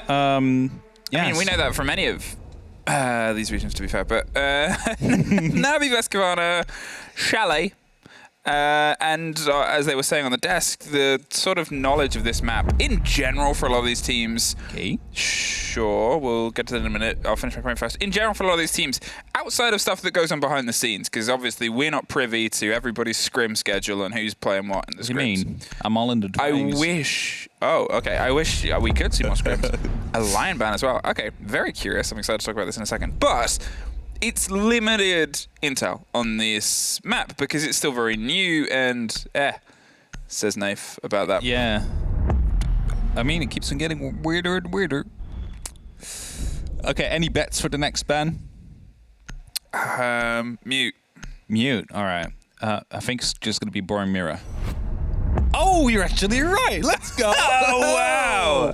Yes. I mean, we know that from any of these regions, to be fair, but NaVi vs Cowana, Chalet, and as they were saying on the desk, the sort of knowledge of this map in general for a lot of these teams. Okay. Sure, we'll get to that in a minute. I'll finish my point first. In general, for a lot of these teams, outside of stuff that goes on behind the scenes, because obviously we're not privy to everybody's scrim schedule and who's playing what in the scrims. What do you mean? I'm all in the drawings. I wish... Oh, okay. I wish we could see more scrims. A lion ban as well. Okay, very curious. I'm excited to talk about this in a second. But it's limited intel on this map because it's still very new and says NaVi about that. Yeah. I mean, it keeps on getting weirder and weirder. Okay, any bets for the next ban? Mute. Mute, all right. I think it's just going to be Boring Mirror. Oh, you're actually right. Let's go. Oh, wow.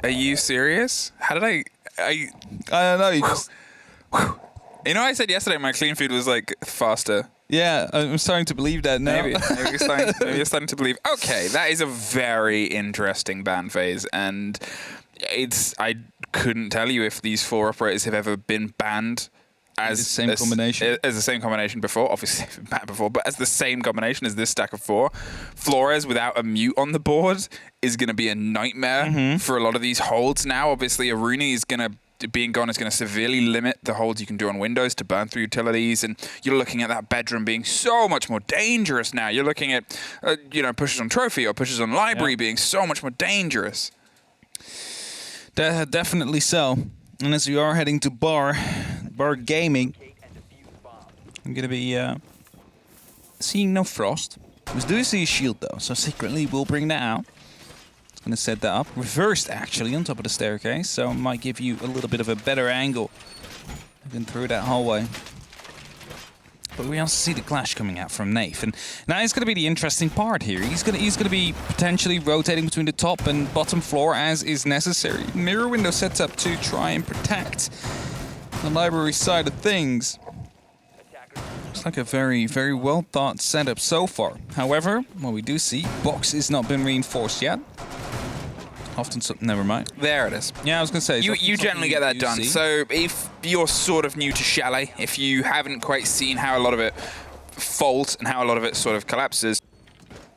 Are you serious? How did I don't know. You just... You know, I said yesterday my clean feed was like faster. Yeah, I'm starting to believe that now. Maybe you're starting to believe. Okay, that is a very interesting ban phase, and I couldn't tell you if these 4 operators have ever been banned as the same combination. As the same combination before. Obviously, banned before, but as the same combination as this stack of 4. Flores without a mute on the board is going to be a nightmare for a lot of these holds now. Obviously, Aruni is going to being gone is going to severely limit the holds you can do on Windows to burn through utilities, and you're looking at that bedroom being so much more dangerous now. You're looking at, pushes on Trophy or pushes on Library being so much more dangerous. Definitely so. And as we are heading to Bar Gaming, I'm going to be seeing no Frost. We do see a shield though, so secretly we'll bring that out. Going to set that up. Reversed, actually, on top of the staircase, so it might give you a little bit of a better angle than through that hallway. But we also see the clash coming out from NaVi, and now it's going to be the interesting part here. He's going to be potentially rotating between the top and bottom floor as is necessary. Mirror window sets up to try and protect the library side of things. Looks like a very, very well thought setup so far. However, what we do see, box has not been reinforced yet. Often something, never mind. There it is. Yeah, I was going to say. You generally get that done. See. So if you're sort of new to Chalet, if you haven't quite seen how a lot of it folds and how a lot of it sort of collapses,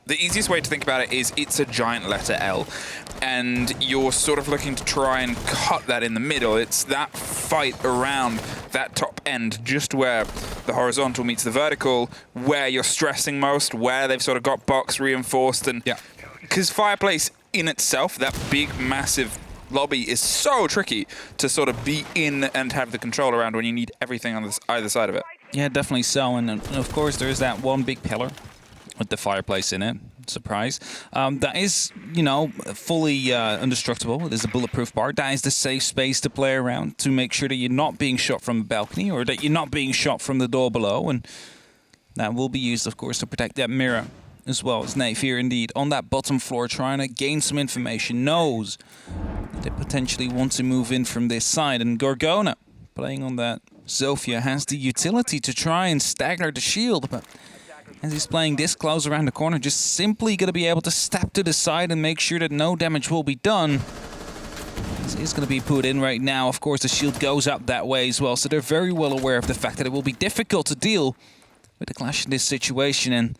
the easiest way to think about it is it's a giant letter L. And you're sort of looking to try and cut that in the middle. It's that fight around that top end, just where the horizontal meets the vertical, where you're stressing most, where they've sort of got box reinforced. And because Fireplace in itself, that big, massive lobby is so tricky to sort of be in and have the control around when you need everything on either side of it. Yeah, definitely so. And of course, there's that one big pillar with the Fireplace in it. Surprise. That is, fully indestructible. It is a bulletproof bar. That is the safe space to play around to make sure that you're not being shot from a balcony or that you're not being shot from the door below. And that will be used, of course, to protect that mirror as well as NaVi here indeed on that bottom floor trying to gain some information. Knows that they potentially want to move in from this side. And Gorgona playing on that Zofia has the utility to try and stagger the shield, but as he's playing this close around the corner, just simply going to be able to step to the side and make sure that no damage will be done. This is going to be put in right now. Of course, the shield goes up that way as well, so they're very well aware of the fact that it will be difficult to deal with the clash in this situation, and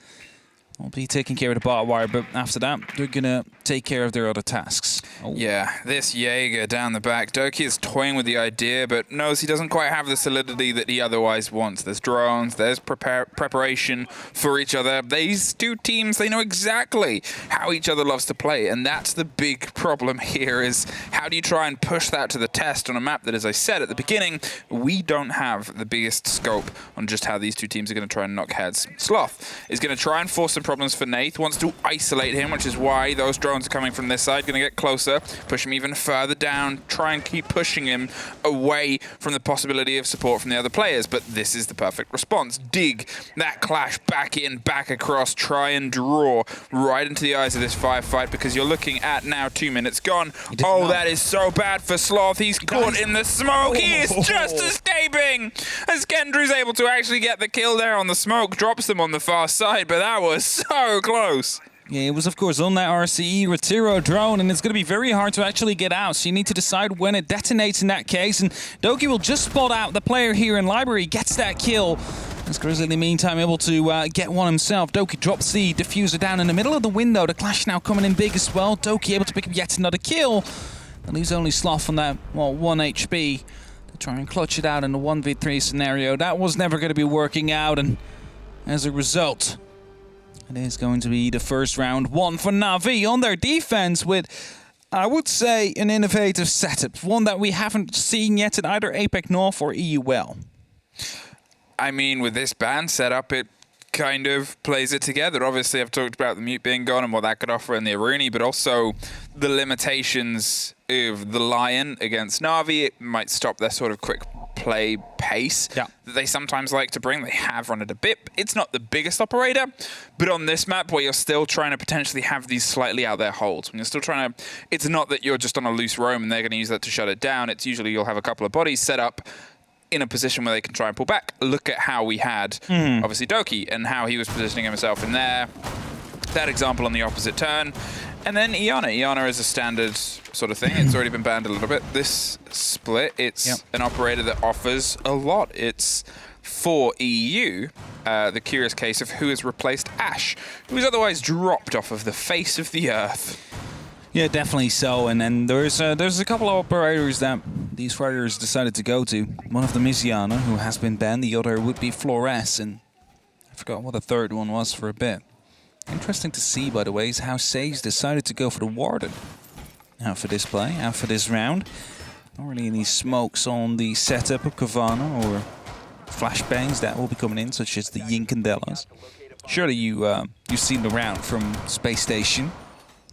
will be taking care of the barbed wire, but after that, they're going to take care of their other tasks. Oh. Yeah, this Jaeger down the back. Doki is toying with the idea, but knows he doesn't quite have the solidity that he otherwise wants. There's drones, there's preparation for each other. These two teams, they know exactly how each other loves to play, and that's the big problem here is how do you try and push that to the test on a map that, as I said at the beginning, we don't have the biggest scope on just how these two teams are going to try and knock heads. Sloth is going to try and force some problems for NaVi, wants to isolate him, which is why those drones are coming from this side, going to get closer, push him even further down, try and keep pushing him away from the possibility of support from the other players, but this is the perfect response. Dig that clash back in, back across, try and draw right into the eyes of this firefight, because you're looking at now 2 minutes gone. Oh, that is so bad for Sloth. He's caught in the smoke. He is just escaping as Kendrew's able to actually get the kill there on the smoke, drops them on the far side, but that was so close. Yeah, it was, of course, on that RCE Retiro drone, and it's going to be very hard to actually get out, so you need to decide when it detonates in that case, and Doki will just spot out the player here in Library, gets that kill. As Grizzly, in the meantime, able to get one himself. Doki drops the diffuser down in the middle of the window. The Clash now coming in big as well. Doki able to pick up yet another kill. That leaves only Sloth on that, well, 1 HP to try and clutch it out in the 1v3 scenario. That was never going to be working out, and as a result, it is going to be the first round one for NaVi on their defense with, I would say, an innovative setup. One that we haven't seen yet in either APAC North or EUL. I mean, with this ban setup, it kind of plays it together. Obviously, I've talked about the mute being gone and what that could offer in the Aruni, but also the limitations of the Lion against NaVi. It might stop their sort of quick play pace that they sometimes like to bring. They have run it a bit. It's not the biggest operator, but on this map where you're still trying to potentially have these slightly out there holds, when you're still trying to, it's not that you're just on a loose roam and they're going to use that to shut it down. It's usually you'll have a couple of bodies set up in a position where they can try and pull back. Look at how we had, obviously, Doki and how he was positioning himself in there. That example on the opposite turn. And then Iana. Iana is a standard sort of thing. It's already been banned a little bit. This split, it's an operator that offers a lot. It's for EU, the curious case of who has replaced Ashe, who was otherwise dropped off of the face of the earth. Yeah, definitely so. And then there's a couple of operators that these fighters decided to go to. One of them is Iana, who has been banned. The other would be Flores, and I forgot what the third one was for a bit. Interesting to see, by the way, is how Sage decided to go for the Warden. Out for this play, out for this round. Not really any smokes on the setup of Cowana or flashbangs that will be coming in, such as the Yinkandelas. Surely you've seen the round from Space Station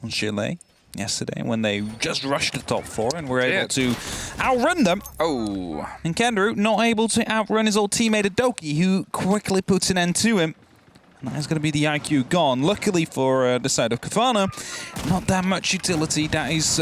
on Chile yesterday when they just rushed the top floor and were able to outrun them. Oh. And Kendrew not able to outrun his old teammate Doki, who quickly puts an end to him. And that's going to be the IQ gone. Luckily for the side of Cowana, not that much utility. That is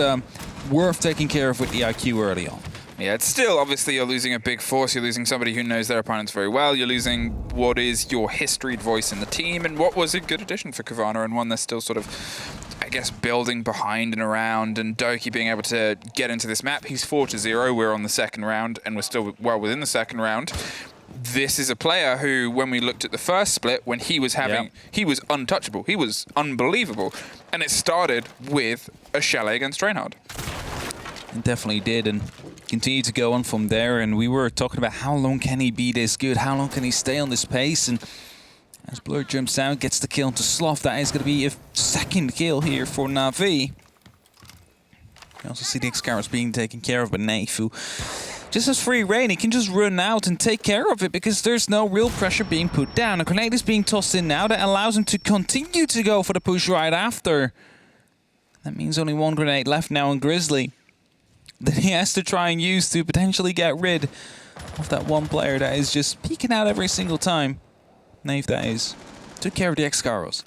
worth taking care of with the IQ early on. Yeah, it's still, obviously, you're losing a big force. You're losing somebody who knows their opponents very well. You're losing what is your historied voice in the team and what was a good addition for Cowana and one that's still sort of, I guess, building behind and around. And Doki being able to get into this map. He's 4-0. We're on the second round and we're still well within the second round. This is a player who, when we looked at the first split, when he was having, he was untouchable. He was unbelievable. And it started with a Chalet against Reinhardt. It definitely did, and continued to go on from there. And we were talking about how long can he be this good? How long can he stay on this pace? And as Blur jumps out, gets the kill into Sloth, that is going to be a second kill here for NaVi. You also see the X-Carrots being taken care of by Neifu. Just as free reign, he can just run out and take care of it because there's no real pressure being put down. A grenade is being tossed in now that allows him to continue to go for the push right after. That means only one grenade left now on Grizzly that he has to try and use to potentially get rid of that one player that is just peeking out every single time. Nave, that is. Took care of the X-Carros.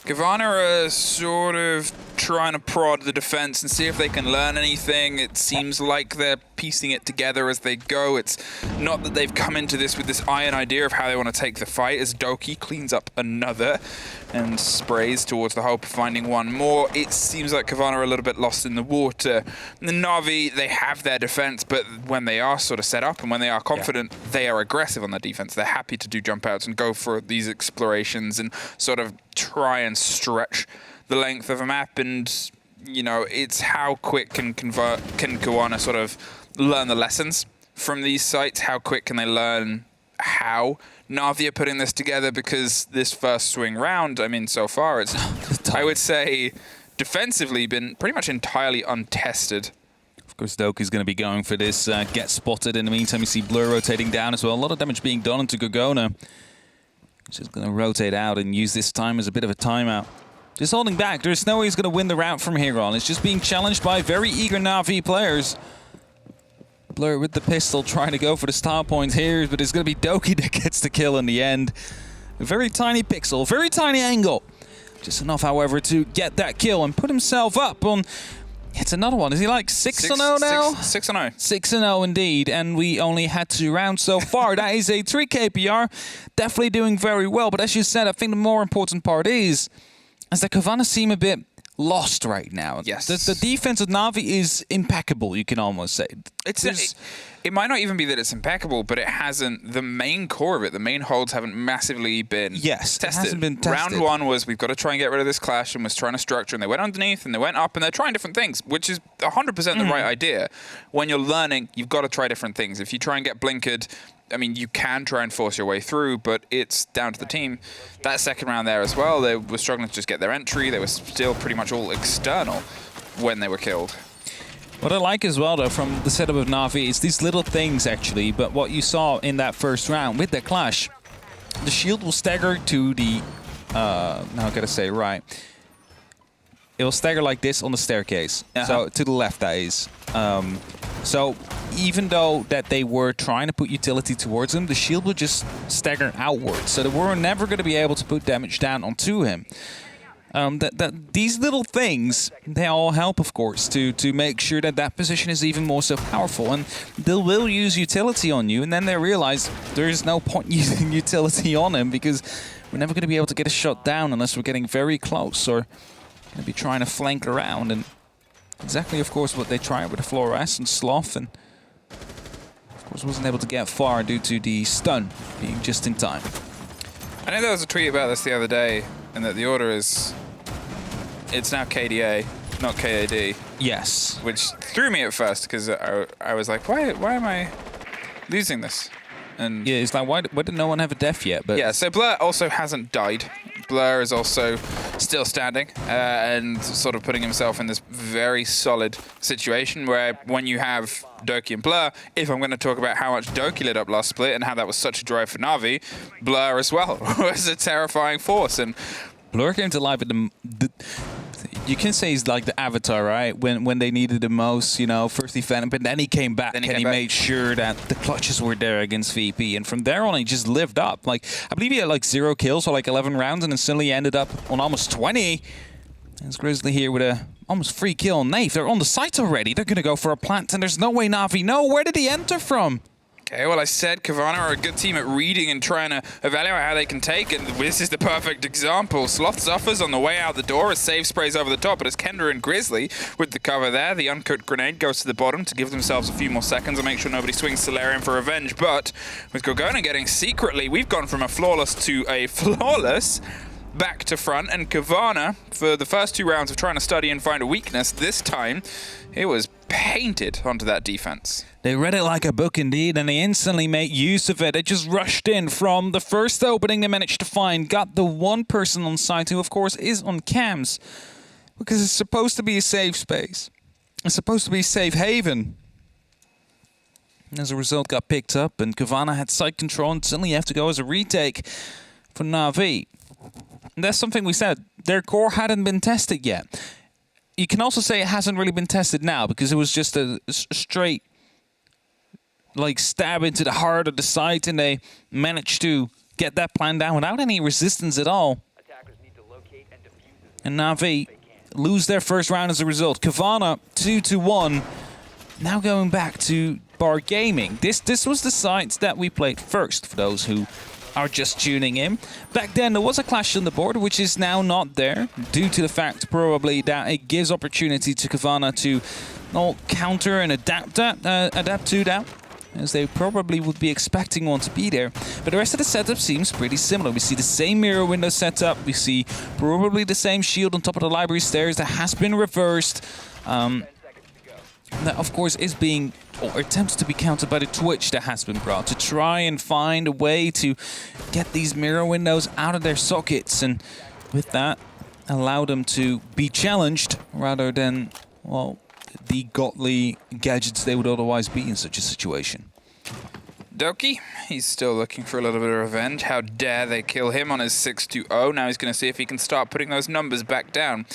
Cowana are sort of trying to prod the defense and see if they can learn anything. It seems like they're piecing it together as they go. It's not that they've come into this with this iron idea of how they want to take the fight, as Doki cleans up another and sprays towards the hope of finding one more. It seems like Cowana are a little bit lost in the water. The NaVi, they have their defense, but when they are sort of set up and when they are confident, they are aggressive on their defense. They're happy to do jump outs and go for these explorations and sort of try and stretch the length of a map. And, you know, it's how quick can Cowana sort of learn the lessons from these sites? How quick can they learn how NaVi are putting this together? Because this first swing round, I mean, so far it's, I would say, defensively been pretty much entirely untested. Of course, Doki's going to be going for this get spotted. In the meantime, you see Blur rotating down as well. A lot of damage being done into Gorgona. He's just going to rotate out and use this time as a bit of a timeout. Just holding back. There's no way he's going to win the round from here on. It's just being challenged by very eager NaVi players. Blur with the pistol trying to go for the style point here, but it's going to be Doki that gets the kill in the end. A very tiny pixel, very tiny angle. Just enough, however, to get that kill and put himself up on... It's another one. Is he like 6-0 now? 6-0. 6-0 indeed, and we only had 2 rounds so far. That is a 3 KPR. Definitely doing very well, but as you said, I think the more important part is is that Cowana seem a bit lost right now. Yes. The defense of NaVi is impeccable, you can almost say. It might not even be that it's impeccable, but it hasn't, the main core of it, the main holds haven't massively been tested. It hasn't been tested. Round one was, we've got to try and get rid of this clash, and was trying to structure, and they went underneath, and they went up, and they're trying different things, which is 100% the right idea. When you're learning, you've got to try different things. If you try and get blinkered, I mean, you can try and force your way through, but it's down to the team. That second round there as well, they were struggling to just get their entry. They were still pretty much all external when they were killed. What I like as well, though, from the setup of NaVi is these little things, actually. But what you saw in that first round with the clash, the shield will stagger to the... now I gotta say, right. It will stagger like this on the staircase. So to the left, that is. So even though that they were trying to put utility towards him, the shield would just stagger outwards. So they were never going to be able to put damage down onto him. These little things, they all help, of course, to make sure that that position is even more so powerful. And they will use utility on you, and then they realize there is no point using utility on him because we're never going to be able to get a shot down unless we're getting very close or going to be trying to flank around. And exactly, of course, what they tried with the fluorescent sloth, and of course wasn't able to get far due to the stun being just in time. I know there was a tweet about this the other day, and that the order is... It's now KDA, not KAD. Yes. Which threw me at first, because I was like, why am I losing this? And yeah, it's like, why did no one have a death yet? But yeah, so Blur also hasn't died. Blur is also still standing and sort of putting himself in this very solid situation where when you have Doki and Blur, if I'm going to talk about how much Doki lit up last split and how that was such a drive for NaVi, Blur as well was a terrifying force. And Blur came to life at you can say he's like the Avatar, right? When they needed the most, you know, first defend, but then he came back and he made sure that the clutches were there against VP. And from there on, he just lived up. Like, I believe he had like 0 kills for like 11 rounds, and then suddenly he ended up on almost 20. There's Grizzly here with a almost free kill on Nave. They're on the site already. They're going to go for a plant, and there's no way NaVi. No, where did he enter from? Okay, well, I said Cowana are a good team at reading and trying to evaluate how they can take, and this is the perfect example. Sloth suffers on the way out the door as save sprays over the top, but as Kendra and Grizzly with the cover there, the uncooked grenade goes to the bottom to give themselves a few more seconds and make sure nobody swings Solarium for revenge. But with Gorgona getting secretly, we've gone from a flawless to a flawless back to front, and Cowana, for the first 2 rounds of trying to study and find a weakness, this time it was painted onto that defense. They read it like a book indeed, and they instantly made use of it. They just rushed in from the first opening they managed to find, got the one person on site who, of course, is on cams, because it's supposed to be a safe space. It's supposed to be a safe haven. And as a result, got picked up, and Cowana had site control, and suddenly you have to go as a retake for NaVi. And that's something we said. Their core hadn't been tested yet. You can also say it hasn't really been tested now, because it was just a straight like stab into the heart of the site, and they managed to get that plan down without any resistance at all. And NaVi lose their first round as a result. Cowana 2-1. Now going back to Bar Gaming. This was the site that we played first, for those who are just tuning in. Back then there was a clash on the board, which is now not there, due to the fact probably that it gives opportunity to Cowana to counter and adapt to that, as they probably would be expecting one to be there. But the rest of the setup seems pretty similar. We see the same mirror window setup. We see probably the same shield on top of the library stairs that has been reversed. That, of course, is being, or attempts to be countered by the Twitch that has been brought to try and find a way to get these mirror windows out of their sockets, and with that, allow them to be challenged rather than, well, the godly gadgets they would otherwise be in such a situation. Doki, he's still looking for a little bit of revenge. How dare they kill him on his 6-2-0. Now he's going to see if he can start putting those numbers back down.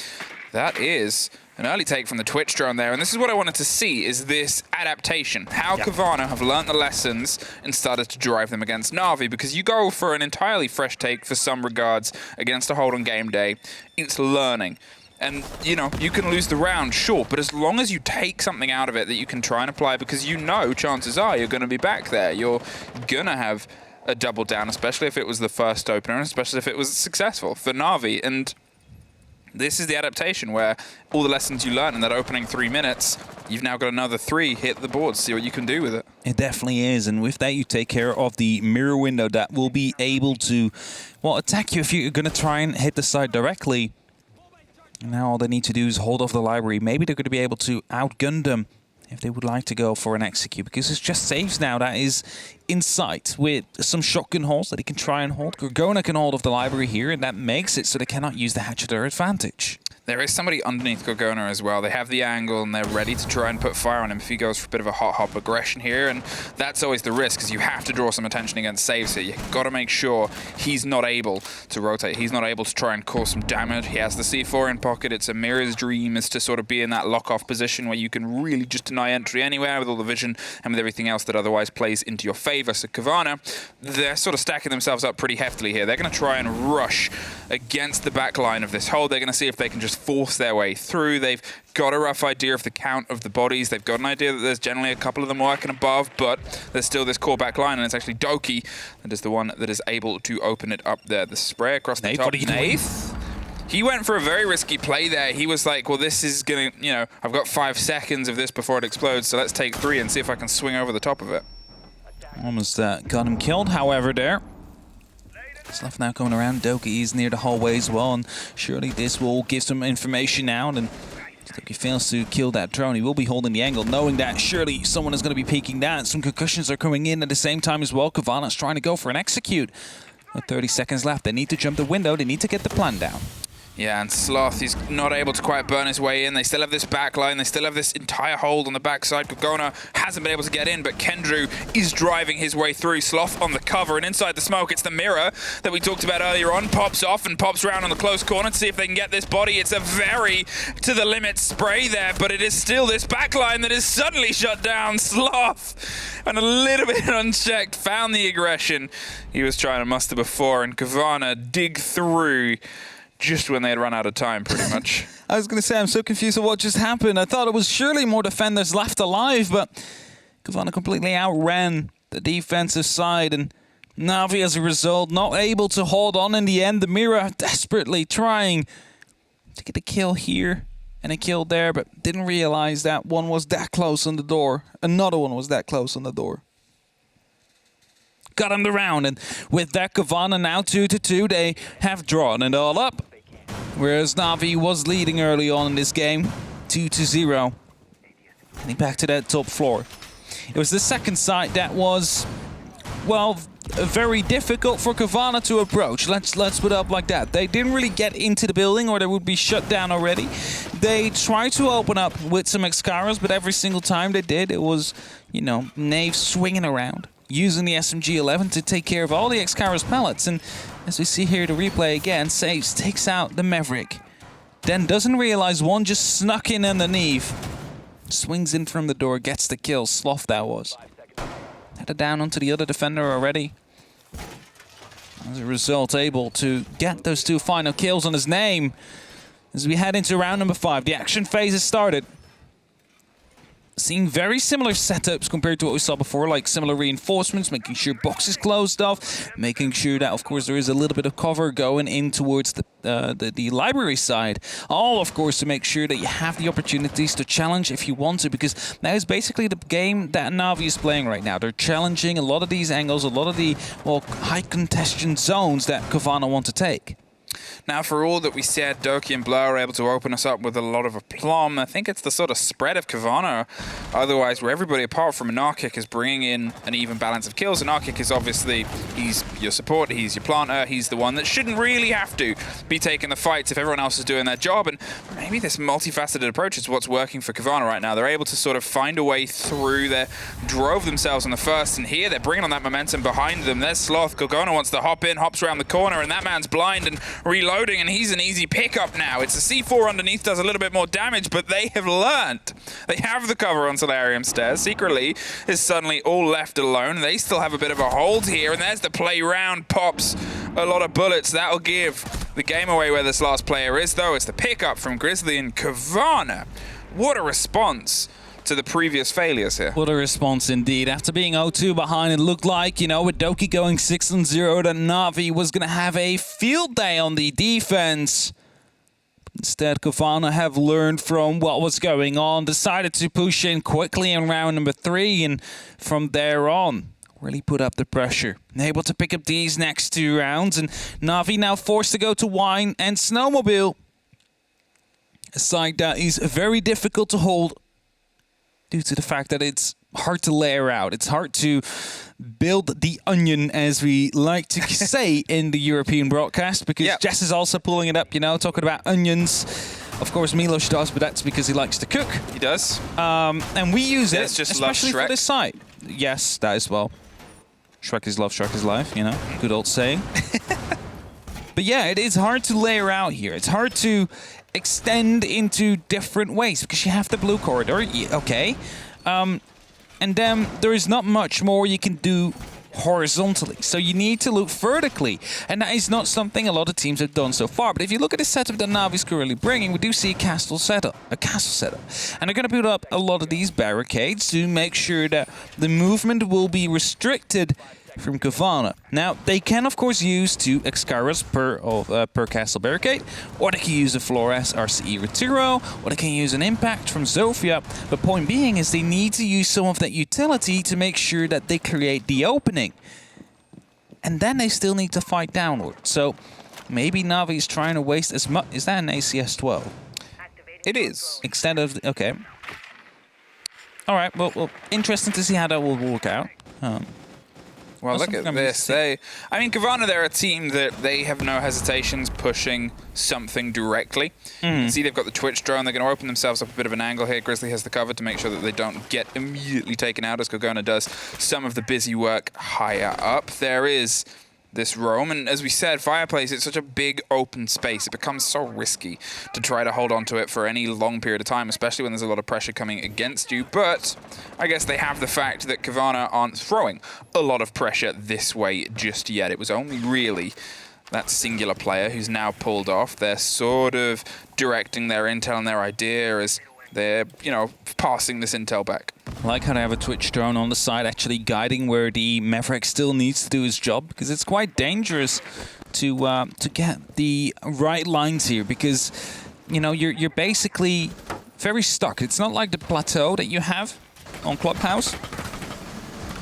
That is an early take from the Twitch drone there, and this is what I wanted to see, is this adaptation. How Cowana have learnt the lessons and started to drive them against NaVi, because you go for an entirely fresh take for some regards against a hold on game day. It's learning. And, you know, you can lose the round, sure, but as long as you take something out of it that you can try and apply, because you know chances are you're going to be back there. You're going to have a double down, especially if it was the first opener, and especially if it was successful for NaVi. And this is the adaptation where all the lessons you learned in that opening 3 minutes, you've now got another 3, hit the board, see what you can do with it. It definitely is, and with that you take care of the mirror window that will be able to, well, attack you if you're going to try and hit the side directly. Now all they need to do is hold off the library. Maybe they're going to be able to outgun them if they would like to go for an execute, because it's just saves now that is in sight with some shotgun holes that he can try and hold. Gorgona can hold off the library here, and that makes it so they cannot use the hatch to their advantage. There is somebody underneath Gorgona as well. They have the angle and they're ready to try and put fire on him if he goes for a bit of a hot aggression here, and that's always the risk, because you have to draw some attention against saves here. You've got to make sure he's not able to rotate. He's not able to try and cause some damage. He has the C4 in pocket. It's a mirror's dream is to sort of be in that lock-off position where you can really just deny entry anywhere with all the vision and with everything else that otherwise plays into your favor. So Cowana, they're sort of stacking themselves up pretty heftily here. They're going to try and rush against the back line of this hold. They're going to see if they can just force their way through. They've got a rough idea of the count of the bodies. They've got an idea that there's generally a couple of them working above, but there's still this core back line, and it's actually Doki that is the one that is able to open it up there. The spray across the top. What are you doing? He went for a very risky play there. He was like, well, this is going to, you know, I've got 5 seconds of this before it explodes, so let's take 3 and see if I can swing over the top of it. Almost got him killed, however, there. Stuff now coming around. Doki is near the hallway as well, and surely this will give some information out. And if he fails to kill that drone, he will be holding the angle, knowing that surely someone is going to be peeking that. Some concussions are coming in at the same time as well. Cowana trying to go for an execute. With 30 seconds left, they need to jump the window. They need to get the plan down. Yeah, and Sloth, he's not able to quite burn his way in. They still have this back line. They still have this entire hold on the backside. Gorgona hasn't been able to get in, but Kendrew is driving his way through. Sloth on the cover, and inside the smoke, it's the mirror that we talked about earlier on. Pops off and pops around on the close corner to see if they can get this body. It's a very to-the-limit spray there, but it is still this back line that is suddenly shut down. Sloth, and a little bit unchecked, found the aggression he was trying to muster before, and Cowana dig through just when they had run out of time, pretty much. I was going to say, I'm so confused with what just happened. I thought it was surely more defenders left alive, but Cowana completely outran the defensive side, and NaVi, as a result, not able to hold on in the end. The mirror desperately trying to get a kill here and a kill there, but didn't realize that one was that close on the door. Another one was that close on the door. Got him the round, and with that, Cowana now 2-2. They have drawn it all up, whereas NaVi was leading early on in this game, 2-0. Heading back to that top floor. It was the second site that was, well, very difficult for Cowana to approach. Let's put it up like that. They didn't really get into the building, or they would be shut down already. They tried to open up with some Excaros, but every single time they did, it was, you know, Nave swinging around, using the SMG-11 to take care of all the Excaros pellets. And as we see here, the replay again, saves, takes out the Maverick. Then doesn't realize one just snuck in underneath. Swings in from the door, gets the kill. Sloth that was. Headed down onto the other defender already. As a result, able to get those 2 final kills on his name. As we head into round number 5, the action phase has started. Seeing very similar setups compared to what we saw before, like similar reinforcements, making sure boxes closed off, making sure that, of course, there is a little bit of cover going in towards the library side. All, of course, to make sure that you have the opportunities to challenge if you want to, because that is basically the game that NaVi is playing right now. They're challenging a lot of these angles, a lot of the, well, high contestion zones that Cowana want to take. Now, for all that we said, Doki and Blur are able to open us up with a lot of aplomb. I think it's the sort of spread of Cowana, otherwise, where everybody apart from Anarchic is bringing in an even balance of kills. Anarchic is obviously, he's your support, he's your planter, he's the one that shouldn't really have to be taking the fights if everyone else is doing their job. And maybe this multifaceted approach is what's working for Cowana right now. They're able to sort of find a way through. They drove themselves on the first, and here they're bringing on that momentum behind them. There's Sloth. Gorgona wants to hop in, hops around the corner, and that man's blind and reloading, and he's an easy pickup now. It's a C4 underneath, does a little bit more damage, but they have learned. They have the cover on Solarium Stairs. Secretly is suddenly all left alone. They still have a bit of a hold here, and there's the play round. Pops a lot of bullets. That'll give the game away where this last player is, though. It's the pickup from Grizzly and Cowana. What a response to the previous failures here. What a response indeed. After being 0-2 behind, it looked like, you know, with Doki going 6-0, that NaVi was going to have a field day on the defense. Instead, Cowana have learned from what was going on, decided to push in quickly in round number 3, and from there on, really put up the pressure. And able to pick up these next 2 rounds, and NaVi now forced to go to Wine and Snowmobile. A side that is very difficult to hold due to the fact that it's hard to layer out. It's hard to build the onion, as we like to say in the European broadcast, because Jess is also pulling it up, you know, talking about onions. Of course, Milos does, but that's because he likes to cook. He does. And we use it, just especially for this site. Yes, that as well. Shrek is love, Shrek is life, you know, good old saying. But yeah, it is hard to layer out here. It's hard to extend into different ways because you have the blue corridor, okay. And then there is not much more you can do horizontally. So you need to look vertically. And that is not something a lot of teams have done so far. But if you look at the setup that NaVi's currently bringing, we do see a castle setup. And they're going to put up a lot of these barricades to make sure that the movement will be restricted from Cowana. Now, they can, of course, use 2 Excaras per castle barricade, or they can use a Flores RCE Retiro, or they can use an Impact from Zofia. The point being is they need to use some of that utility to make sure that they create the opening. And then they still need to fight downward. So maybe NaVi is trying to waste as much. Is that an ACS 12? It is. Instead of... Okay. All right, well, interesting to see how that will work out. Well, look at this. I mean, Cowana, they're a team that they have no hesitations pushing something directly. You can see they've got the Twitch drone. They're going to open themselves up a bit of an angle here. Grizzly has the cover to make sure that they don't get immediately taken out as Cowana does some of the busy work higher up. There is this roam, and as we said, Fireplace, it's such a big open space. It becomes so risky to try to hold on to it for any long period of time, especially when there's a lot of pressure coming against you. But I guess they have the fact that Cowana aren't throwing a lot of pressure this way just yet. It was only really that singular player who's now pulled off. They're sort of directing their intel and their idea as they're, you know, passing this intel back. I like how they have a Twitch drone on the side actually guiding where the Maverick still needs to do his job, because it's quite dangerous to get the right lines here, because, you know, you're basically very stuck. It's not like the plateau that you have on Clubhouse,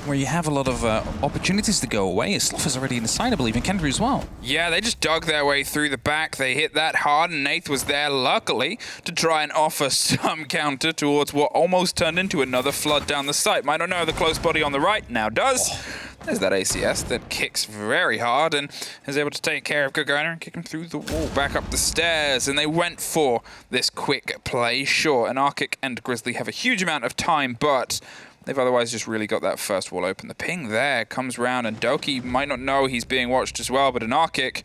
where you have a lot of opportunities to go away. Slough is already in the side, I believe, and Kendry as well. Yeah, they just dug their way through the back. They hit that hard, and Nath was there, luckily, to try and offer some counter towards what almost turned into another flood down the site. Might not know the close body on the right, now does. There's that ACS that kicks very hard and is able to take care of Cowana and kick him through the wall, back up the stairs. And they went for this quick play. Sure, Anarchic and Grizzly have a huge amount of time, but they've otherwise just really got that first wall open. The ping there comes round, and Doki might not know he's being watched as well, but Anarchic,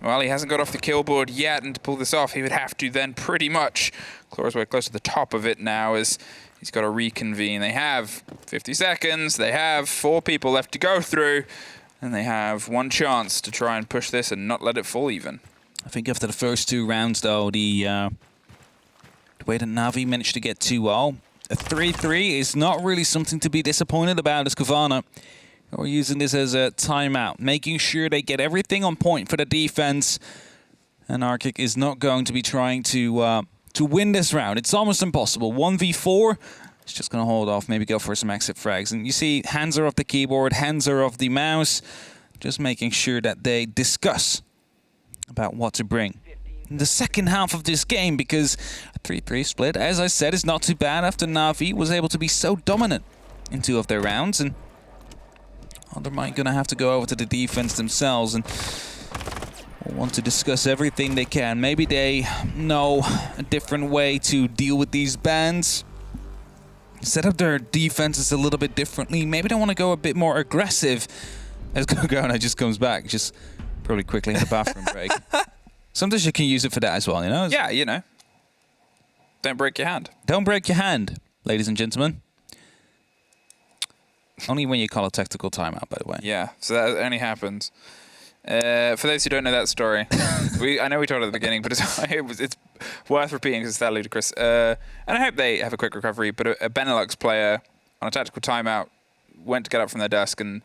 well, he hasn't got off the kill board yet, and to pull this off, he would have to then pretty much claw his way close to the top of it now as he's got to reconvene. They have 50 seconds, they have 4 people left to go through, and they have 1 chance to try and push this and not let it fall even. I think after the first 2 rounds, though, the way that NaVi managed to get 2-0, a 3-3 is not really something to be disappointed about as Cowana. We're using this as a timeout, making sure they get everything on point for the defense. And Arctic is not going to be trying to win this round. It's almost impossible. 1v4, it's just going to hold off, maybe go for some exit frags. And you see hands are off the keyboard, hands are off the mouse, just making sure that they discuss about what to bring in the second half of this game, because a 3-3 split, as I said, is not too bad after NaVi was able to be so dominant in 2 of their rounds. And they're going to have to go over to the defense themselves and want to discuss everything they can. Maybe they know a different way to deal with these bans, set up their defenses a little bit differently. Maybe they want to go a bit more aggressive as Cowana just comes back, just probably quickly in the bathroom break. Sometimes you can use it for that as well, you know? Yeah, you know. Don't break your hand. Don't break your hand, ladies and gentlemen. Only when you call a tactical timeout, by the way. Yeah, so that only happens. For those who don't know that story, I know we told it at the beginning, but it's worth repeating because it's that ludicrous. And I hope they have a quick recovery, but a Benelux player on a tactical timeout went to get up from their desk and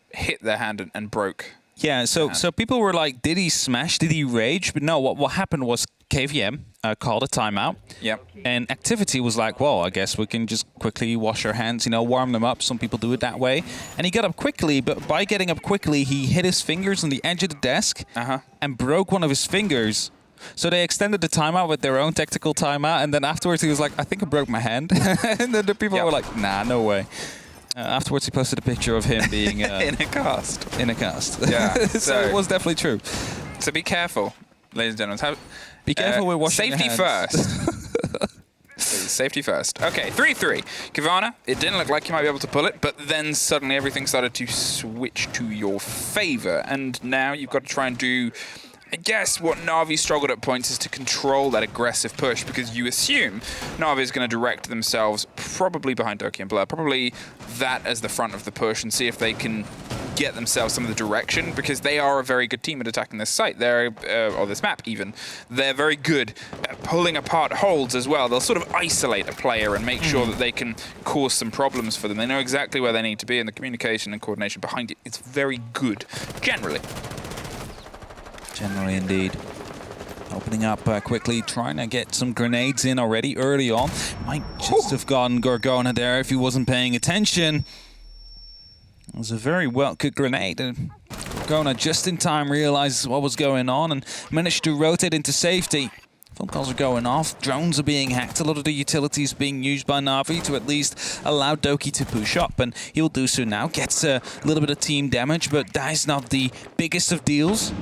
hit their hand and broke. Yeah, so people were like, did he smash? Did he rage? But no, what happened was KVM called a timeout. Yep. And Activity was like, well, I guess we can just quickly wash our hands, you know, warm them up. Some people do it that way. And he got up quickly, but by getting up quickly, he hit his fingers on the edge of the desk and broke one of his fingers. So they extended the timeout with their own tactical timeout, and then afterwards he was like, I think I broke my hand. And then the people were like, nah, no way. Afterwards he posted a picture of him being... in a cast. In a cast. Yeah. So it was definitely true. So be careful, ladies and gentlemen. Be careful with washing your Safety hands. first. Please, safety first. Okay, 3-3. Cowana, it didn't look like you might be able to pull it, but then suddenly everything started to switch to your favor, and now you've got to try and do... I guess what NaVi struggled at points is to control that aggressive push, because you assume NaVi is going to direct themselves probably behind Doki and Blur, probably that as the front of the push, and see if they can get themselves some of the direction, because they are a very good team at attacking this site. They're, or this map even. They're very good at pulling apart holds as well. They'll sort of isolate a player and make sure that they can cause some problems for them. They know exactly where they need to be, and the communication and coordination behind it is very good, generally. Generally, indeed. Opening up quickly, trying to get some grenades in already early on. Might just have gotten Gorgona there if he wasn't paying attention. It was a very well-cooked grenade. And Gorgona just in time realizes what was going on and managed to rotate into safety. Phone calls are going off, drones are being hacked, a lot of the utilities being used by NaVi to at least allow Doki to push up, and he'll do so now. Gets a little bit of team damage, but that is not the biggest of deals.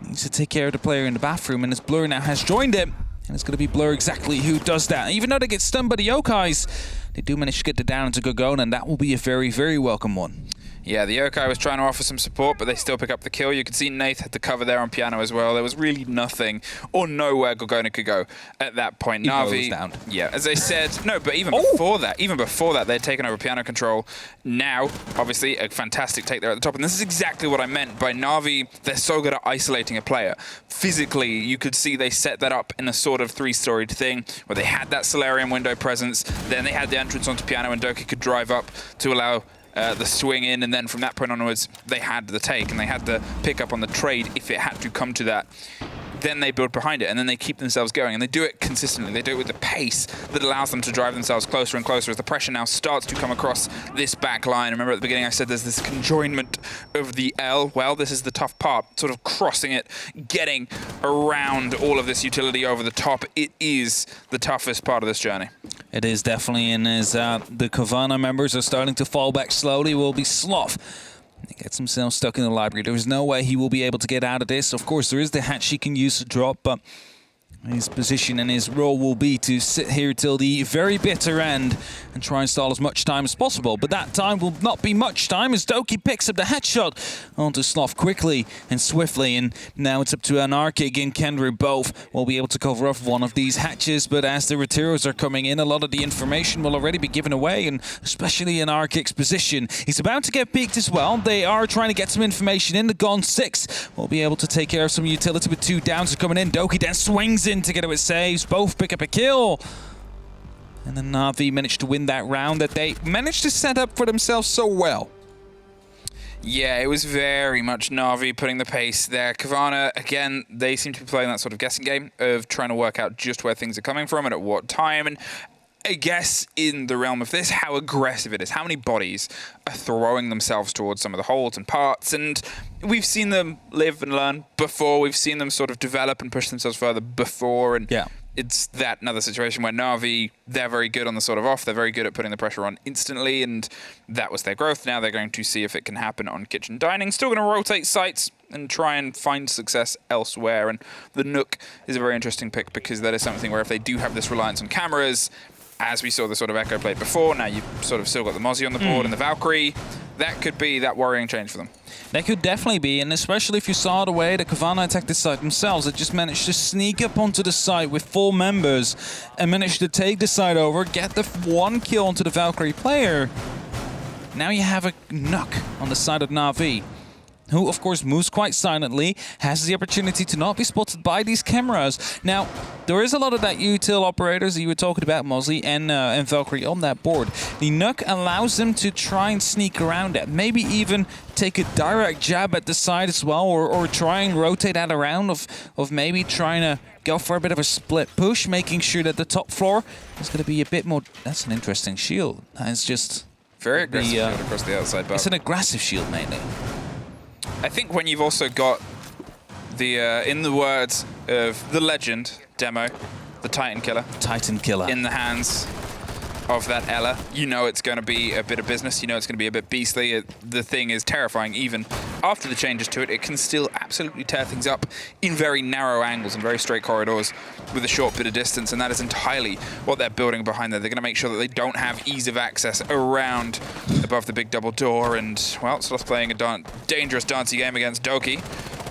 Needs to take care of the player in the bathroom, and as Blur now has joined him, and it's going to be Blur exactly who does that. Even though they get stunned by the Yokais, they do manage to get the down into Gorgona, and that will be a very, very welcome one. Yeah, the Yokai was trying to offer some support, but they still pick up the kill. You could see Nath had the cover there on piano as well. There was really nothing or nowhere Gorgona could go at that point. NaVi, down. Yeah, as I said, no, but even before that, they'd taken over piano control. Now, obviously, a fantastic take there at the top. And this is exactly what I meant by NaVi. They're so good at isolating a player. Physically, you could see they set that up in a sort of three-storied thing where they had that Solarium window presence. Then they had the entrance onto piano, and Doki could drive up to allow the swing in, and then from that point onwards, they had the take, and they had the pick up on the trade if it had to come to that. Then they build behind it, and then they keep themselves going, and they do it consistently. They do it with the pace that allows them to drive themselves closer and closer as the pressure now starts to come across this back line. Remember at the beginning I said there's this conjoinment of the L. Well, this is the tough part, sort of crossing it, getting around all of this utility over the top. It is the toughest part of this journey. It is definitely, and as the Cowana members are starting to fall back slowly, will be Sloth. He gets himself stuck in the library. There is no way he will be able to get out of this. Of course, there is the hatch he can use to drop, but his position and his role will be to sit here till the very bitter end and try and stall as much time as possible. But that time will not be much time as Doki picks up the headshot onto Sloth quickly and swiftly. And now it's up to Anarchic and Kendra both will be able to cover off one of these hatches. But as the Retiros are coming in, a lot of the information will already be given away, and especially Anarchic's position. He's about to get peeked as well. They are trying to get some information in. The Gon 6 will be able to take care of some utility with 2 downs coming in. Doki then swings in to get it with saves. Both pick up a kill. And then NaVi managed to win that round that they managed to set up for themselves so well. Yeah, it was very much NaVi putting the pace there. Cowana, again, they seem to be playing that sort of guessing game of trying to work out just where things are coming from and at what time. And I guess in the realm of this, how aggressive it is, how many bodies are throwing themselves towards some of the holds and parts. And we've seen them live and learn before. We've seen them sort of develop and push themselves further before. And yeah, it's that another situation where NaVi, they're very good on the sort of off. They're very good at putting the pressure on instantly, and that was their growth. Now they're going to see if it can happen on Kitchen Dining. Still going to rotate sites and try and find success elsewhere. And the Nook is a very interesting pick because that is something where if they do have this reliance on cameras, as we saw the sort of Echo plate before, now you've sort of still got the Mozzie on the board and the Valkyrie, that could be that worrying change for them. That could definitely be, and especially if you saw the way the Cowana attacked the site themselves. They just managed to sneak up onto the site with full members and managed to take the site over, get the 1 kill onto the Valkyrie player. Now you have a Nook on the side of NaVi. who of course moves quite silently, has the opportunity to not be spotted by these cameras. Now, there is a lot of that util operators that you were talking about, Mosley, and Valkyrie on that board. The Nuke allows them to try and sneak around it, maybe even take a direct jab at the side as well, or try and rotate that around of maybe trying to go for a bit of a split push, making sure that the top floor is going to be a bit more... That's an interesting shield. That's just... Very aggressive shield across the outside bar. It's an aggressive shield, mainly. I think when you've also got the, in the words of the legend demo, the Titan Killer. Titan Killer. In the hands of that Ella, you know it's going to be a bit of business. You know it's going to be a bit beastly. The thing is terrifying. Even after the changes to it, it can still absolutely tear things up in very narrow angles and very straight corridors with a short bit of distance, and that is entirely what they're building behind there. They're going to make sure that they don't have ease of access around above the big double door, and, well, Sloth playing a dangerous dancey game against Doki,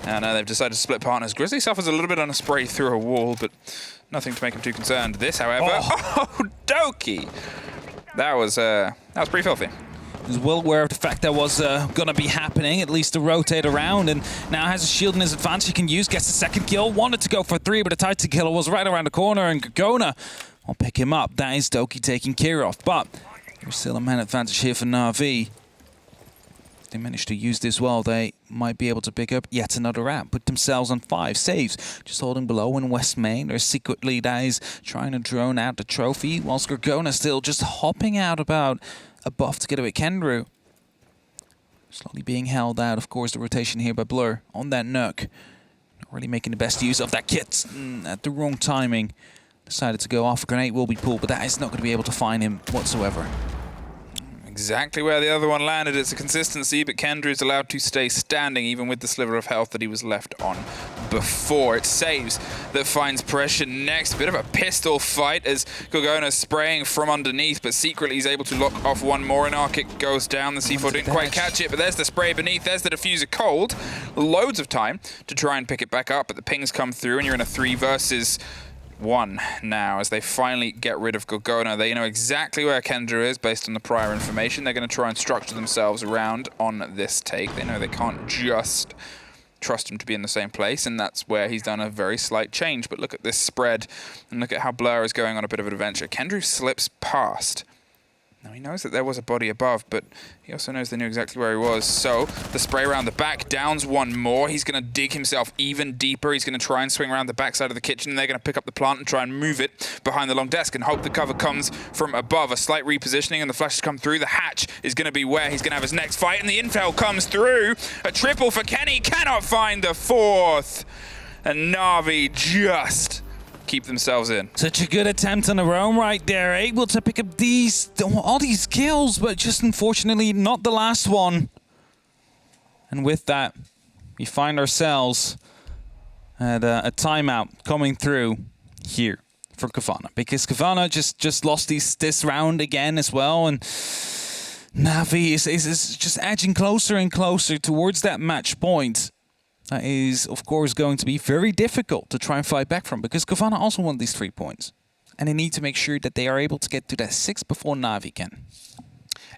and they've decided to split partners. Grizzly suffers a little bit on a spray through a wall, but nothing to make him too concerned. This, however, oh Doki! That was pretty filthy. He was well aware of the fact that was going to be happening, at least to rotate around, and now has a shield in his advance he can use, gets the second kill, wanted to go for 3, but the Titan Killer was right around the corner, and Cowana will pick him up. That is Doki taking care of, but there's still a man advantage here for NaVi. They managed to use this well. They might be able to pick up yet another round, put themselves on 5 saves. Just holding below in West Main. They're secretly guys trying to drone out the trophy, whilst Cowana still just hopping out about a buff together with Kendrew. Slowly being held out, of course, the rotation here by Blur on that Nuke. Not really making the best use of that kit at the wrong timing. Decided to go off. A grenade will be pulled, but that is not going to be able to find him whatsoever. Exactly where the other one landed. It's a consistency, but Kendrew's allowed to stay standing even with the sliver of health that he was left on before. It's saves that finds pressure next. A bit of a pistol fight as Cowana spraying from underneath, but secretly he's able to lock off one more, and our kick goes down. The C4 didn't quite catch it, but there's the spray beneath. There's the diffuser cold. Loads of time to try and pick it back up, but the pings come through, and you're in a 3 versus 1 now as they finally get rid of Cowana. They know exactly where Kendra is based on the prior information. They're going to try and structure themselves around on this take. They know they can't just trust him to be in the same place, and that's where he's done a very slight change. But look at this spread, and look at how Blur is going on a bit of an adventure. Kendra slips past. Now, he knows that there was a body above, but he also knows they knew exactly where he was. So, the spray around the back downs one more. He's going to dig himself even deeper. He's going to try and swing around the backside of the kitchen, and they're going to pick up the plant and try and move it behind the long desk and hope the cover comes from above. A slight repositioning, and the flashes come through. The hatch is going to be where he's going to have his next fight, and the intel comes through. A triple for Kenny. Cannot find the 4th. And NaVi just keep themselves in. Such a good attempt on their own right there. Able to pick up all these kills, but just unfortunately not the last one. And with that, we find ourselves at a timeout coming through here for Cowana, because Cowana just lost this round again as well, and NaVi is just edging closer and closer towards that match point. That is, of course, going to be very difficult to try and fight back from, because Cowana also won these 3 points. And they need to make sure that they are able to get to that 6 before NaVi can.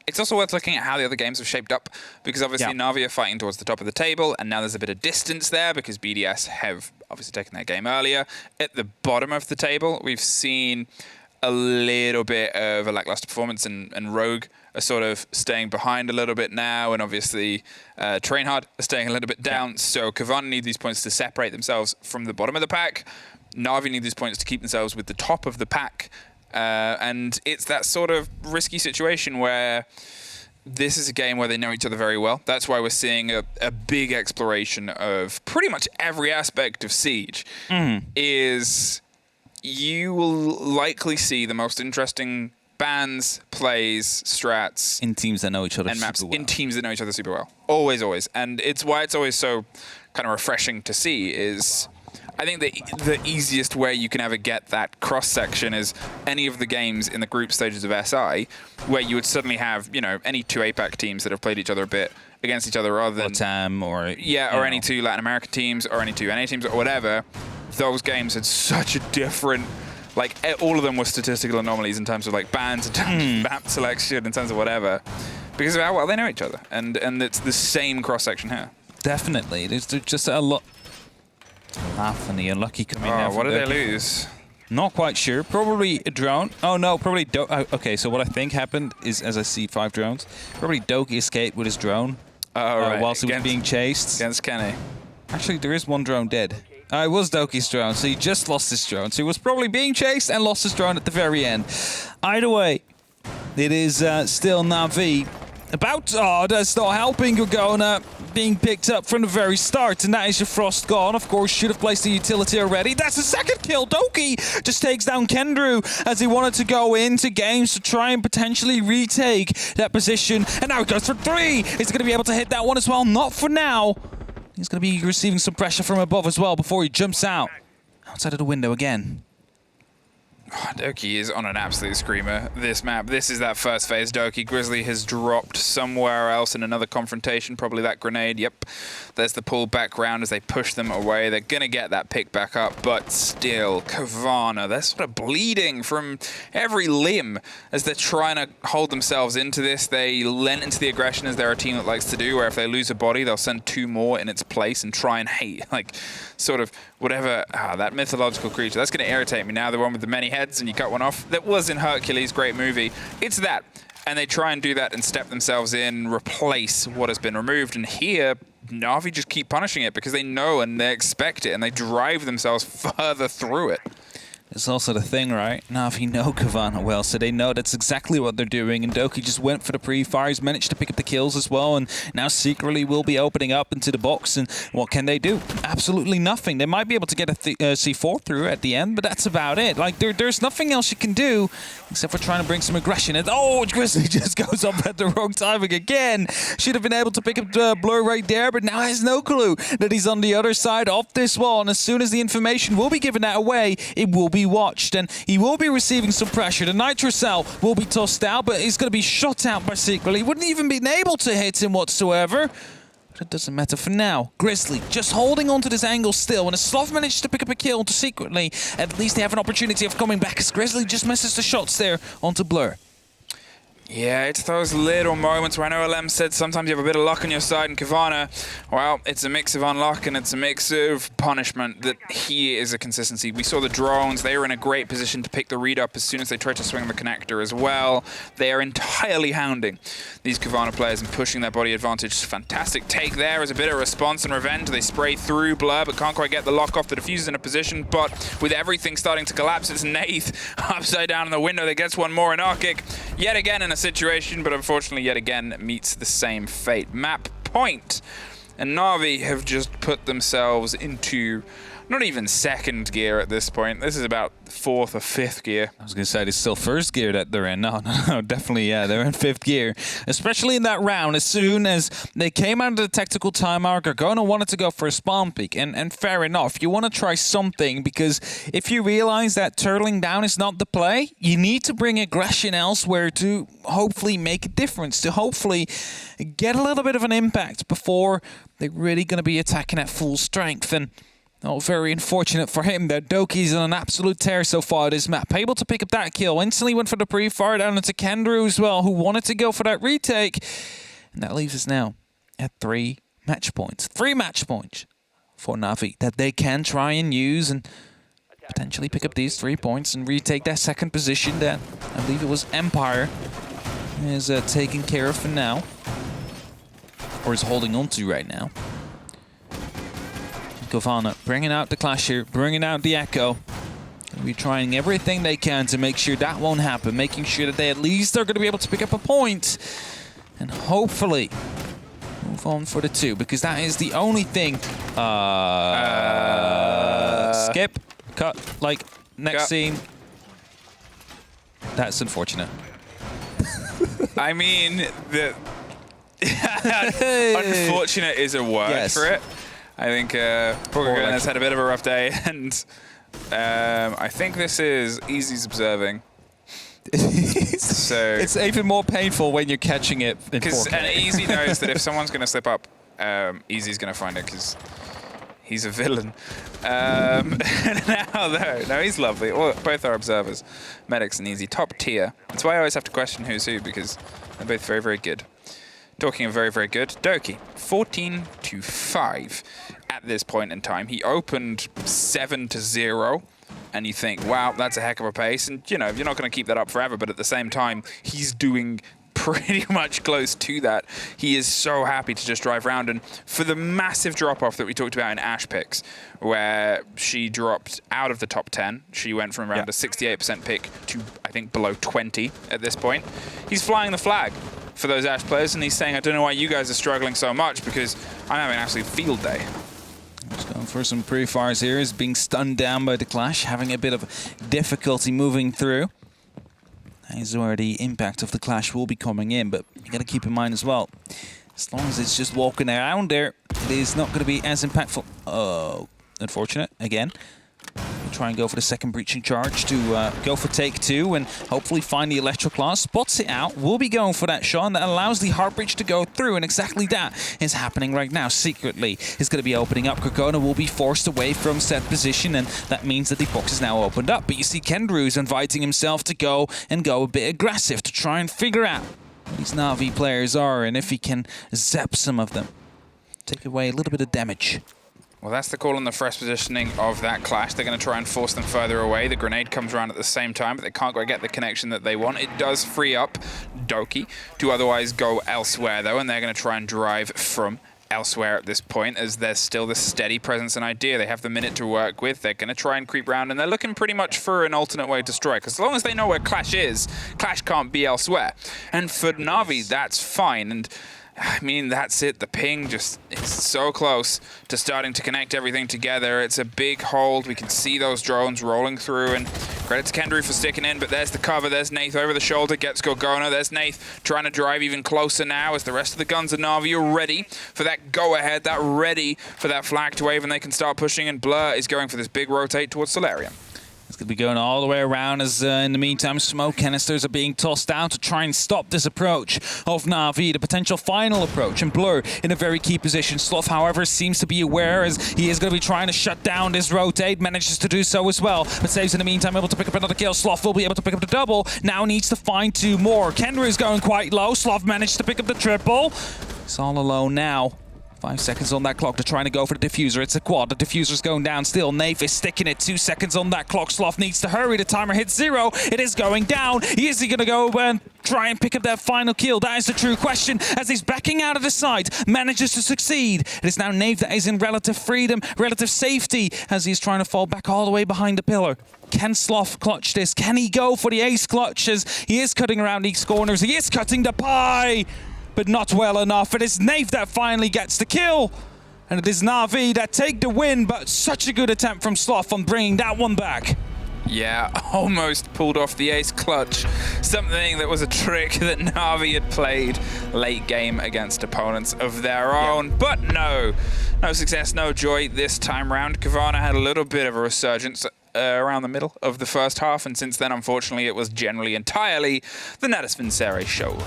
It's also worth looking at how the other games have shaped up, because obviously NaVi are fighting towards the top of the table, and now there's a bit of distance there because BDS have obviously taken their game earlier. At the bottom of the table, we've seen a little bit of a lackluster performance, and Rogue are sort of staying behind a little bit now, and obviously Trainhard are staying a little bit down. So Cowana need these points to separate themselves from the bottom of the pack. NaVi need these points to keep themselves with the top of the pack. And it's that sort of risky situation where this is a game where they know each other very well. That's why we're seeing a big exploration of pretty much every aspect of Siege. Is you will likely see the most interesting bans, plays, strats in teams that know each other and maps super well. In teams that know each other super well. Always. And it's why it's always so kind of refreshing to see is I think the easiest way you can ever get that cross-section is any of the games in the group stages of SI where you would suddenly have, you know, any 2 APAC teams that have played each other a bit against each other rather than... TAM or... Yeah, or any 2 Latin American teams or any 2 NA teams or whatever. Those games had such a different... Like, all of them were statistical anomalies in terms of, like, bans, in terms of map selection, in terms of whatever. Because of how well they know each other. And it's the same cross-section here. Definitely. There's just a lot. Laugh and the unlucky coming in. Oh, what did they lose? Not quite sure. Probably a drone. Oh, no, probably... okay, so what I think happened is, as I see 5 drones, probably Doki escaped with his drone Right. whilst he was being chased. Against Kenny. Actually, there is 1 drone dead. It was Doki's drone, so he just lost his drone. So he was probably being chased and lost his drone at the very end. Either way, it is still NaVi. That's not helping Cowana, being picked up from the very start, and that is your Frost gone. Of course, should have placed the utility already. That's the second kill. Doki just takes down Kendrew as he wanted to go into games to try and potentially retake that position. And now he goes for 3. Is he going to be able to hit that one as well? Not for now. He's going to be receiving some pressure from above as well before he jumps out outside of the window again. Doki is on an absolute screamer. This map, this is that first phase. Doki Grizzly has dropped somewhere else in another confrontation, probably that grenade. Yep, there's the pull back round as they push them away. They're going to get that pick back up, but still, Cowana, they're sort of bleeding from every limb as they're trying to hold themselves into this. They lent into the aggression as they're a team that likes to do, where if they lose a body, they'll send 2 more in its place and try and hate, like, sort of whatever, that mythological creature. That's going to irritate me now, the one with the many heads and you cut one off. That was in Hercules, great movie. It's that. And they try and do that and step themselves in, replace what has been removed. And here, NaVi just keep punishing it because they know and they expect it and they drive themselves further through it. It's also the thing, right? NaVi know Cowana well, so they know that's exactly what they're doing. And Doki just went for the pre-fires, managed to pick up the kills as well, and now secretly will be opening up into the box. And what can they do? Absolutely nothing. They might be able to get a C4 through at the end, but that's about it. Like, there's nothing else you can do except for trying to bring some aggression. And oh, Grizzly just goes up at the wrong timing again. Should have been able to pick up the blur right there, but now has no clue that he's on the other side of this wall. And as soon as the information will be given that away, it will be watched, and he will be receiving some pressure. The Nitro Cell will be tossed out, but he's going to be shot out by Secretly. He wouldn't even been able to hit him whatsoever. But it doesn't matter for now. Grizzly just holding on to this angle still, and as Sloth managed to pick up a kill to Secretly, at least they have an opportunity of coming back as Grizzly just misses the shots there onto Blur. Yeah, it's those little moments where I know LM said sometimes you have a bit of luck on your side, and Cowana, well, it's a mix of unluck and it's a mix of punishment that here is a consistency. We saw the drones. They were in a great position to pick the read up as soon as they tried to swing the connector as well. They are entirely hounding these Cowana players and pushing their body advantage. Fantastic take there as a bit of response and revenge. They spray through Blur, but can't quite get the lock off. The diffuser's in a position, but with everything starting to collapse, it's Nath upside down in the window that gets one more in Arctic. Yet again in a situation, but unfortunately yet again meets the same fate. Map point. And NaVi have just put themselves into not even second gear at this point. This is about 4th or 5th gear. I was going to say it's still 1st gear that they're in. No, definitely, yeah, they're in 5th gear. Especially in that round, as soon as they came out of the tactical timeout, Cowana wanted to go for a spawn peek. And fair enough, you want to try something, because if you realize that turtling down is not the play, you need to bring aggression elsewhere to hopefully make a difference, to hopefully get a little bit of an impact before they're really going to be attacking at full strength. And oh, very unfortunate for him that Doki's on an absolute tear so far this map. Able to pick up that kill. Instantly went for the pre-fire down into Kendrew as well, who wanted to go for that retake. And that leaves us now at 3 match points. 3 match points for NaVi that they can try and use and potentially pick up these 3 points and retake that second position that I believe it was Empire is taking care of for now. Or is holding on to right now. Cowana bringing out the Clasher, bringing out the Echo. Gonna be trying everything they can to make sure that won't happen, making sure that they at least are going to be able to pick up a point and hopefully move on for the 2, because that is the only thing. Skip, cut, like, next scene. That's unfortunate. I mean, unfortunate is a word for it. I think Cowana has had a bit of a rough day, and I think this is Easy's observing. So it's even more painful when you're catching it. Because Easy knows that if someone's going to slip up, Easy's going to find it because he's a villain. No, he's lovely. Well, both are observers, Medics and Easy, top tier. That's why I always have to question who's who, because they're both very, very good. talking of very, very good, Doki, 14-5 at this point in time. He opened 7-0. And you think, wow, that's a heck of a pace. And, you know, you're not going to keep that up forever. But at the same time, he's doing pretty much close to that. He is so happy to just drive around. And for the massive drop-off that we talked about in Ash picks, where she dropped out of the top 10, she went from around a 68% pick to, I think, below 20 at this point. He's flying the flag for those Ash players. And he's saying, I don't know why you guys are struggling so much, because I'm having an absolute field day. Just going for some pre-fires here. Is being stunned down by the clash, having a bit of difficulty moving through. That is where the impact of the clash will be coming in, but you got to keep in mind as well, as long as it's just walking around there, it is not going to be as impactful. Oh, unfortunate again. We'll try and go for the second breaching charge to go for take 2 and hopefully find the Electroclaw. Spots it out. We'll be going for that shot, and that allows the Heart Breach to go through, and exactly that is happening right now. Secretly, is going to be opening up. Cowana will be forced away from set position, and that means that the box is now opened up. But you see Kendrew's inviting himself to go a bit aggressive to try and figure out what these NaVi players are and if he can zap some of them. Take away a little bit of damage. Well, that's the call on the fresh positioning of that clash. They're going to try and force them further away. The grenade comes around at the same time, but they can't quite get the connection that they want. It does free up Doki to otherwise go elsewhere, though, and they're going to try and drive from elsewhere at this point, as there's still this steady presence and idea. They have the minute to work with. They're going to try and creep around, and they're looking pretty much for an alternate way to strike. As long as they know where Clash is, Clash can't be elsewhere. And for NaVi, that's fine. And I mean, that's it. The ping just is so close to starting to connect everything together. It's a big hold. We can see those drones rolling through, and credit to Kendrew for sticking in, but there's the cover. There's Nath over the shoulder, gets Gorgona. There's Nath trying to drive even closer now, as the rest of the guns of NaVi are ready for that go-ahead, that ready for that flag to wave, and they can start pushing, and Blur is going for this big rotate towards Solarium. It's going to be going all the way around as, in the meantime, smoke canisters are being tossed out to try and stop this approach of NaVi, the potential final approach. And Blur in a very key position. Sloth, however, seems to be aware as he is going to be trying to shut down this rotate. Manages to do so as well, but saves in the meantime, able to pick up another kill. Sloth will be able to pick up the double. Now needs to find 2 more. Kendra is going quite low. Sloth managed to pick up the triple. He's all alone now. 5 seconds on that clock to trying to go for the diffuser. It's a quad. The diffuser's going down still. Nath is sticking it. 2 seconds on that clock. Sloth needs to hurry. The timer hits 0. It is going down. Is he going to go and try and pick up that final kill? That is the true question, as he's backing out of the site. Manages to succeed. It is now Nath that is in relative freedom, relative safety, as he's trying to fall back all the way behind the pillar. Can Sloth clutch this? Can he go for the ace clutch, as he is cutting around these corners? He is cutting the pie, but not well enough. It is Nath that finally gets the kill. And it is NaVi that take the win, but such a good attempt from Sloth on bringing that one back. Yeah, almost pulled off the ace clutch. Something that was a trick that NaVi had played late game against opponents of their own. Yep. But no success, no joy this time round. Cowana had a little bit of a resurgence around the middle of the first half, and since then, unfortunately, it was generally entirely the Natus Vincere show.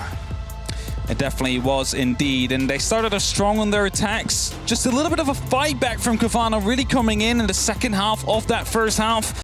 It definitely was indeed, and they started off strong on their attacks. Just a little bit of a fight back from Cowana really coming in the second half of that first half.